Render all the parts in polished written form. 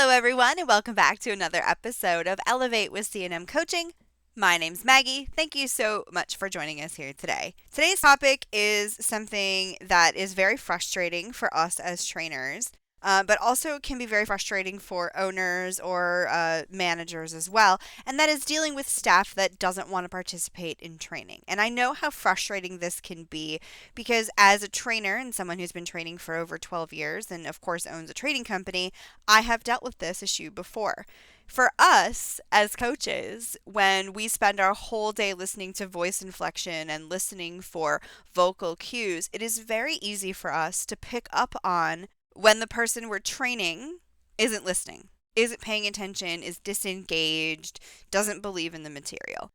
Hello, everyone, and welcome back to another episode of Elevate with C&M Coaching. My name's Maggie. Thank you so much for joining us here today. Today's topic is something that is very frustrating for us as trainers, but also can be very frustrating for owners or managers as well, and that is dealing with staff that doesn't want to participate in training. And I know how frustrating this can be because as a trainer and someone who's been training for over 12 years and of course owns a training company, I have dealt with this issue before. For us as coaches, when we spend our whole day listening to voice inflection and listening for vocal cues, it is very easy for us to pick up on when the person we're training isn't listening, isn't paying attention, is disengaged, doesn't believe in the material.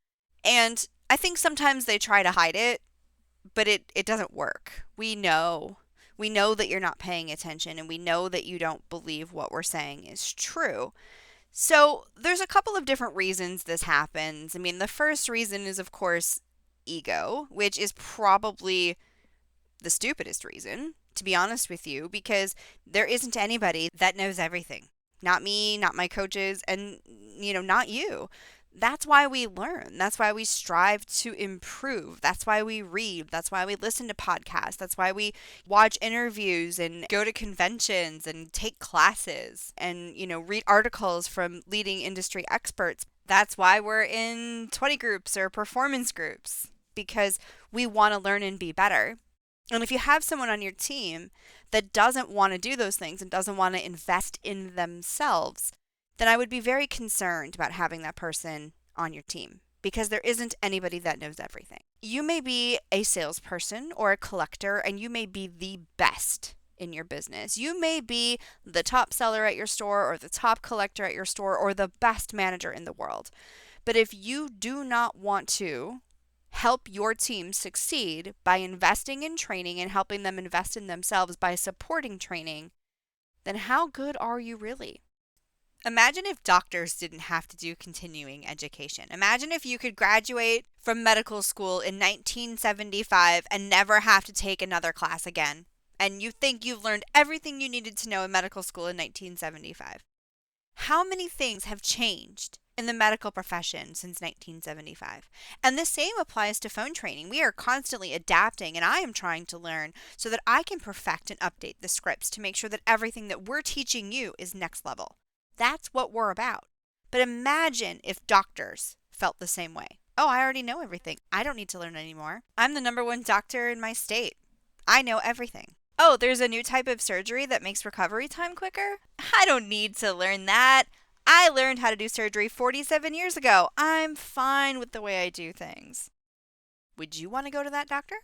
And I think sometimes they try to hide it, but it doesn't work. We know. We know that you're not paying attention, and we know that you don't believe what we're saying is true. So there's a couple of different reasons this happens. I mean, the first reason is, of course, ego, which is probably the stupidest reason, to be honest with you, because there isn't anybody that knows everything. Not me, not my coaches, and, not you. That's why we learn. That's why we strive to improve. That's why we read. That's why we listen to podcasts. That's why we watch interviews and go to conventions and take classes and, read articles from leading industry experts. That's why we're in 20 groups or performance groups, because we want to learn and be better. And if you have someone on your team that doesn't want to do those things and doesn't want to invest in themselves, then I would be very concerned about having that person on your team, because there isn't anybody that knows everything. You may be a salesperson or a collector, and you may be the best in your business. You may be the top seller at your store or the top collector at your store or the best manager in the world. But if you do not want to help your team succeed by investing in training and helping them invest in themselves by supporting training, then how good are you really? Imagine if doctors didn't have to do continuing education. Imagine if you could graduate from medical school in 1975 and never have to take another class again. And you think you've learned everything you needed to know in medical school in 1975. How many things have changed in the medical profession since 1975? And the same applies to phone training. We are constantly adapting, and I am trying to learn so that I can perfect and update the scripts to make sure that everything that we're teaching you is next level. That's what we're about. But imagine if doctors felt the same way. Oh, I already know everything. I don't need to learn anymore. I'm the #1 doctor in my state. I know everything. Oh, there's a new type of surgery that makes recovery time quicker? I don't need to learn that. I learned how to do surgery 47 years ago. I'm fine with the way I do things. Would you want to go to that doctor?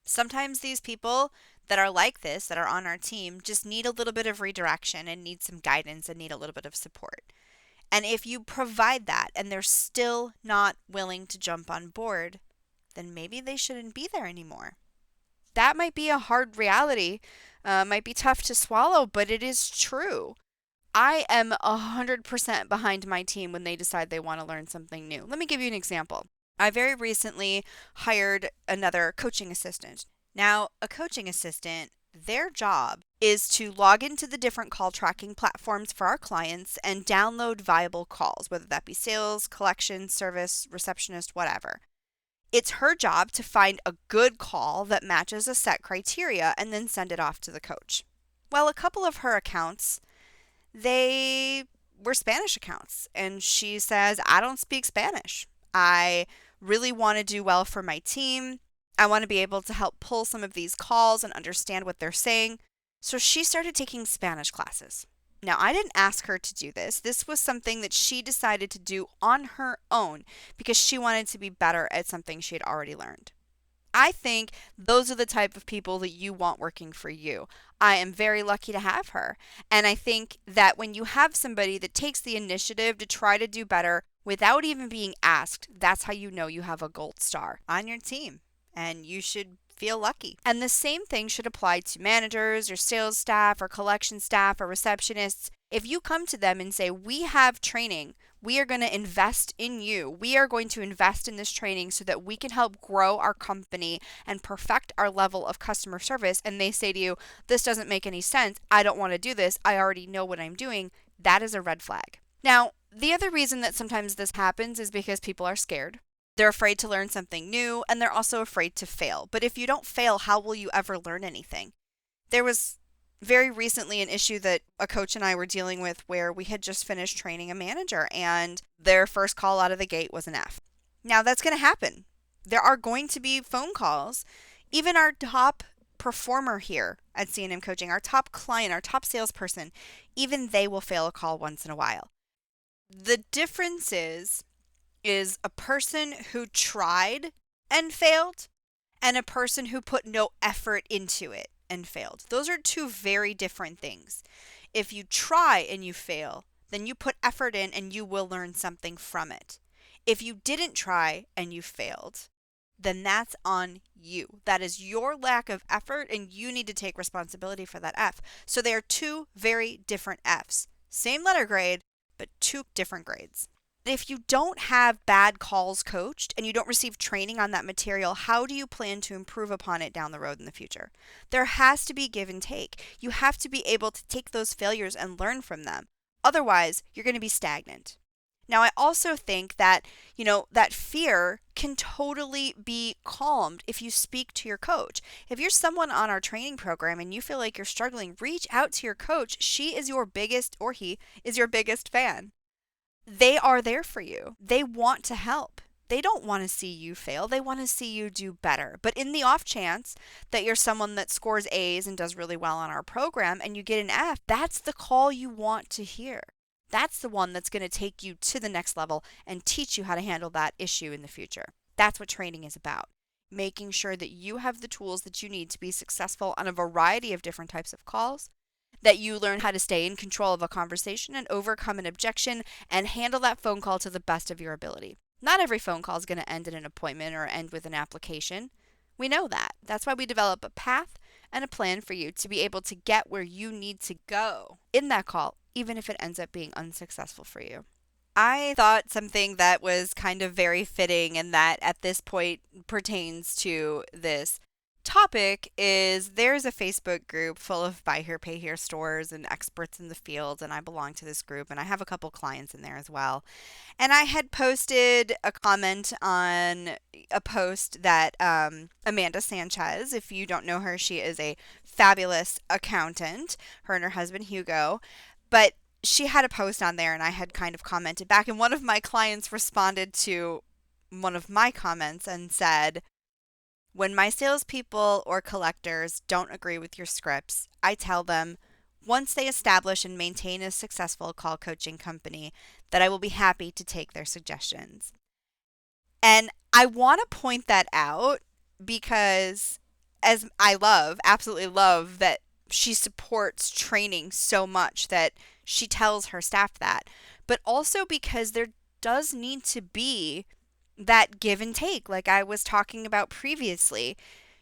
Sometimes these people that are like this, that are on our team, just need a little bit of redirection and need some guidance and need a little bit of support. And if you provide that and they're still not willing to jump on board, then maybe they shouldn't be there anymore. That might be a hard reality, might be tough to swallow, but it is true. I am 100% behind my team when they decide they want to learn something new. Let me give you an example. I very recently hired another coaching assistant. Now, a coaching assistant, their job is to log into the different call tracking platforms for our clients and download viable calls, whether that be sales, collection, service, receptionist, whatever. It's her job to find a good call that matches a set criteria and then send it off to the coach. Well, a couple of her accounts, they were Spanish accounts, and she says, I don't speak Spanish. I really want to do well for my team. I want to be able to help pull some of these calls and understand what they're saying. So she started taking Spanish classes. Now, I didn't ask her to do this. This was something that she decided to do on her own because she wanted to be better at something she had already learned. I think those are the type of people that you want working for you. I am very lucky to have her. And I think that when you have somebody that takes the initiative to try to do better without even being asked, that's how you know you have a gold star on your team. And you should feel lucky. And the same thing should apply to managers or sales staff or collection staff or receptionists. If you come to them and say, we have training, we are going to invest in you. We are going to invest in this training so that we can help grow our company and perfect our level of customer service. And they say to you, this doesn't make any sense. I don't want to do this. I already know what I'm doing. that is a red flag. Now, the other reason that sometimes this happens is because people are scared. They're afraid to learn something new, and they're also afraid to fail. But if you don't fail, how will you ever learn anything? There was very recently an issue that a coach and I were dealing with where we had just finished training a manager, and their first call out of the gate was an F. Now, that's going to happen. There are going to be phone calls. Even our top performer here at C&M Coaching, our top client, our top salesperson, even they will fail a call once in a while. The difference is a person who tried and failed and a person who put no effort into it and failed. Those are two very different things. If you try and you fail, then you put effort in and you will learn something from it. If you didn't try and you failed, then that's on you. That is your lack of effort, and you need to take responsibility for that F. So they are two very different Fs. Same letter grade, but two different grades. If you don't have bad calls coached and you don't receive training on that material, how do you plan to improve upon it down the road in the future? There has to be give and take. You have to be able to take those failures and learn from them. Otherwise, you're going to be stagnant. Now, I also think that, that fear can totally be calmed if you speak to your coach. If you're someone on our training program and you feel like you're struggling, reach out to your coach. She is your biggest, or he is your biggest fan. They are there for you. They want to help. They don't want to see you fail. They want to see you do better. But in the off chance that you're someone that scores A's and does really well on our program and you get an F, that's the call you want to hear. That's the one that's going to take you to the next level and teach you how to handle that issue in the future. That's what training is about. Making sure that you have the tools that you need to be successful on a variety of different types of calls, that you learn how to stay in control of a conversation and overcome an objection and handle that phone call to the best of your ability. Not every phone call is going to end in an appointment or end with an application. We know that. That's why we develop a path and a plan for you to be able to get where you need to go in that call, even if it ends up being unsuccessful for you. I thought something that was kind of very fitting and that at this point pertains to this topic is there's a Facebook group full of buy here, pay here stores and experts in the field, and I belong to this group, and I have a couple clients in there as well. And I had posted a comment on a post that Amanda Sanchez, if you don't know her, she is a fabulous accountant, her and her husband Hugo, but she had a post on there and I had kind of commented back, and one of my clients responded to one of my comments and said, when my salespeople or collectors don't agree with your scripts, I tell them once they establish and maintain a successful call coaching company that I will be happy to take their suggestions. And I want to point that out because as I absolutely love that she supports training so much that she tells her staff that, but also because there does need to be that give and take, like I was talking about previously.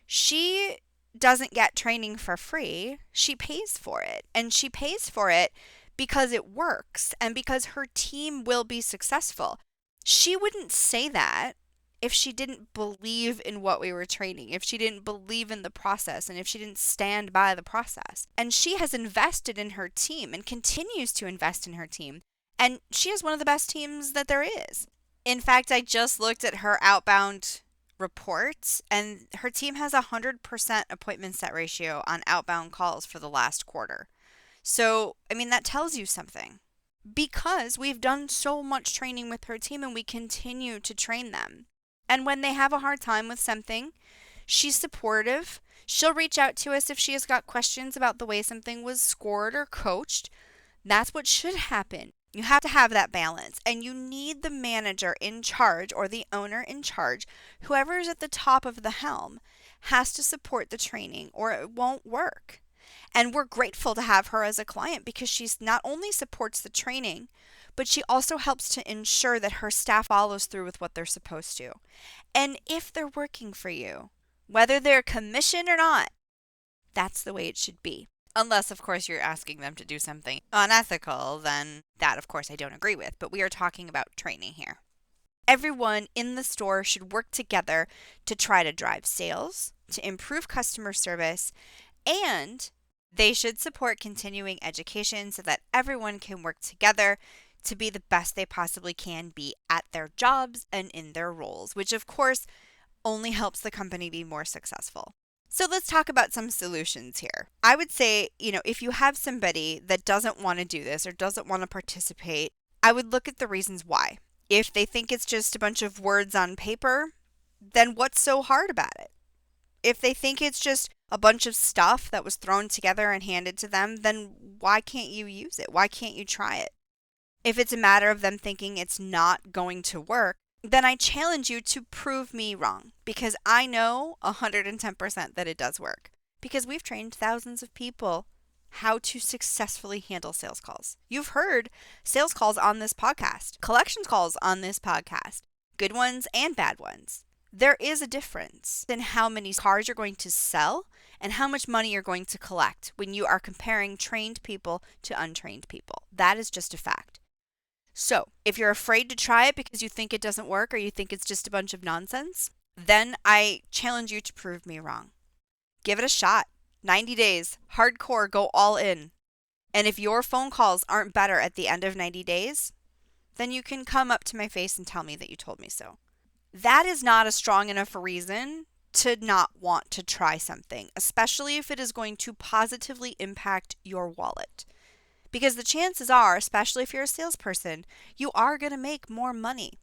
She doesn't get training for free. She pays for it. And she pays for it because it works and because her team will be successful. She wouldn't say that if she didn't believe in what we were training, if she didn't believe in the process, and if she didn't stand by the process. And she has invested in her team and continues to invest in her team. And she is one of the best teams that there is. In fact, I just looked at her outbound reports, and her team has a 100% appointment set ratio on outbound calls for the last quarter. So, that tells you something. Because we've done so much training with her team and we continue to train them. And when they have a hard time with something, she's supportive. She'll reach out to us if she has got questions about the way something was scored or coached. That's what should happen. You have to have that balance, and you need the manager in charge or the owner in charge. Whoever is at the top of the helm has to support the training or it won't work. And we're grateful to have her as a client because she's not only supports the training, but she also helps to ensure that her staff follows through with what they're supposed to. And if they're working for you, whether they're commissioned or not, that's the way it should be. Unless, of course, you're asking them to do something unethical, then that, of course, I don't agree with. But we are talking about training here. Everyone in the store should work together to try to drive sales, to improve customer service, and They should support continuing education so that everyone can work together to be the best they possibly can be at their jobs and in their roles, which of course only helps the company be more successful. So let's talk about some solutions here. I would say, if you have somebody that doesn't want to do this or doesn't want to participate, I would look at the reasons why. If they think it's just a bunch of words on paper, then what's so hard about it? If they think it's just a bunch of stuff that was thrown together and handed to them, then why can't you use it? Why can't you try it? If it's a matter of them thinking it's not going to work, then I challenge you to prove me wrong, because I know 110% that it does work, because we've trained thousands of people how to successfully handle sales calls. You've heard sales calls on this podcast, collections calls on this podcast, good ones and bad ones. There is a difference in how many cars you're going to sell and how much money you're going to collect when you are comparing trained people to untrained people. That is just a fact. So, if you're afraid to try it because you think it doesn't work or you think it's just a bunch of nonsense, then I challenge you to prove me wrong. Give it a shot. 90 days, hardcore, go all in. And if your phone calls aren't better at the end of 90 days, then you can come up to my face and tell me that you told me so. That is not a strong enough reason to not want to try something, especially if it is going to positively impact your wallet. Because the chances are, especially if you're a salesperson, you are going to make more money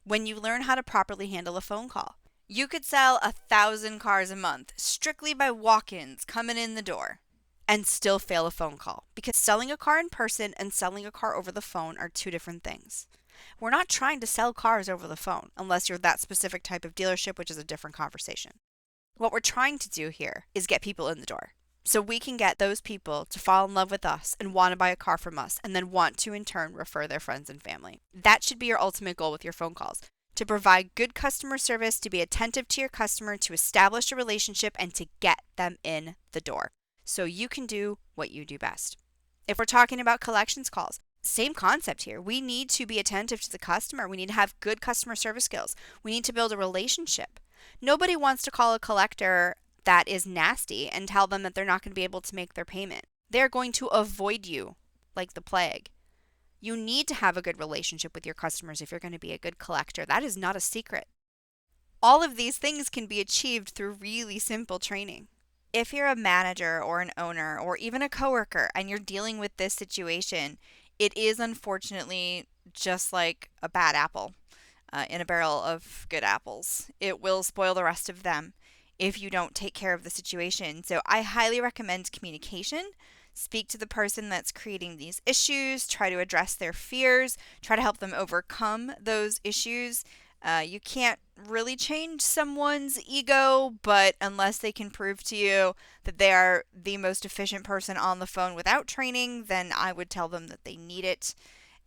when you learn how to properly handle a phone call. You could sell 1,000 cars a month strictly by walk-ins coming in the door and still fail a phone call, because selling a car in person and selling a car over the phone are two different things. We're not trying to sell cars over the phone unless you're that specific type of dealership, which is a different conversation. What we're trying to do here is get people in the door, so we can get those people to fall in love with us and want to buy a car from us and then want to in turn refer their friends and family. That should be your ultimate goal with your phone calls: to provide good customer service, to be attentive to your customer, to establish a relationship, and to get them in the door so you can do what you do best. If we're talking about collections calls, same concept here. We need to be attentive to the customer. We need to have good customer service skills. We need to build a relationship. Nobody wants to call a collector that is nasty and tell them that they're not going to be able to make their payment. They're going to avoid you like the plague. You need to have a good relationship with your customers if you're going to be a good collector. That is not a secret. All of these things can be achieved through really simple training. If you're a manager or an owner or even a coworker and you're dealing with this situation, it is unfortunately just like a bad apple in a barrel of good apples. It will spoil the rest of them if you don't take care of the situation. So I highly recommend communication. Speak to the person that's creating these issues, try to address their fears, try to help them overcome those issues. You can't really change someone's ego, but unless they can prove to you that they are the most efficient person on the phone without training, then I would tell them that they need it.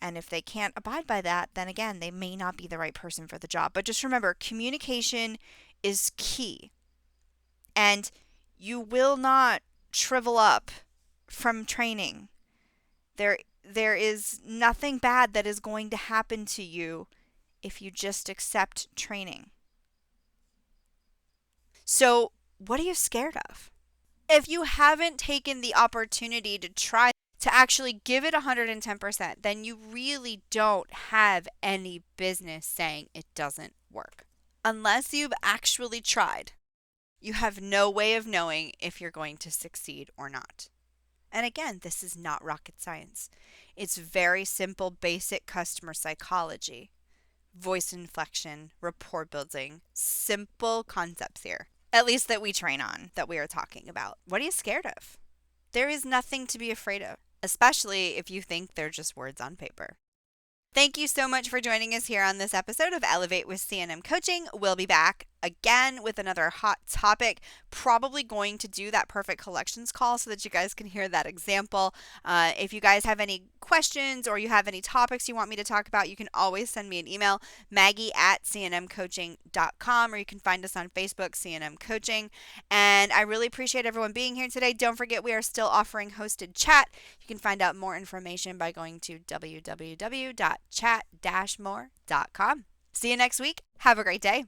And if they can't abide by that, then again, they may not be the right person for the job. But just remember, communication is key. And you will not shrivel up from training. There is nothing bad that is going to happen to you if you just accept training. So, what are you scared of? If you haven't taken the opportunity to try to actually give it 110%, then you really don't have any business saying it doesn't work. Unless you've actually tried, you have no way of knowing if you're going to succeed or not. And again, this is not rocket science. It's very simple, basic customer psychology. Voice inflection, rapport building, simple concepts here, at least that we train on, that we are talking about. What are you scared of? There is nothing to be afraid of, especially if you think they're just words on paper. Thank you so much for joining us here on this episode of Elevate with C&M Coaching. We'll be back again with another hot topic, probably going to do that perfect collections call so that you guys can hear that example. If you guys have any questions or you have any topics you want me to talk about, you can always send me an email, maggie@cnmcoaching.com, or you can find us on Facebook, C&M Coaching. And I really appreciate everyone being here today. Don't forget, we are still offering hosted chat. You can find out more information by going to www.chat-more.com. See you next week. Have a great day.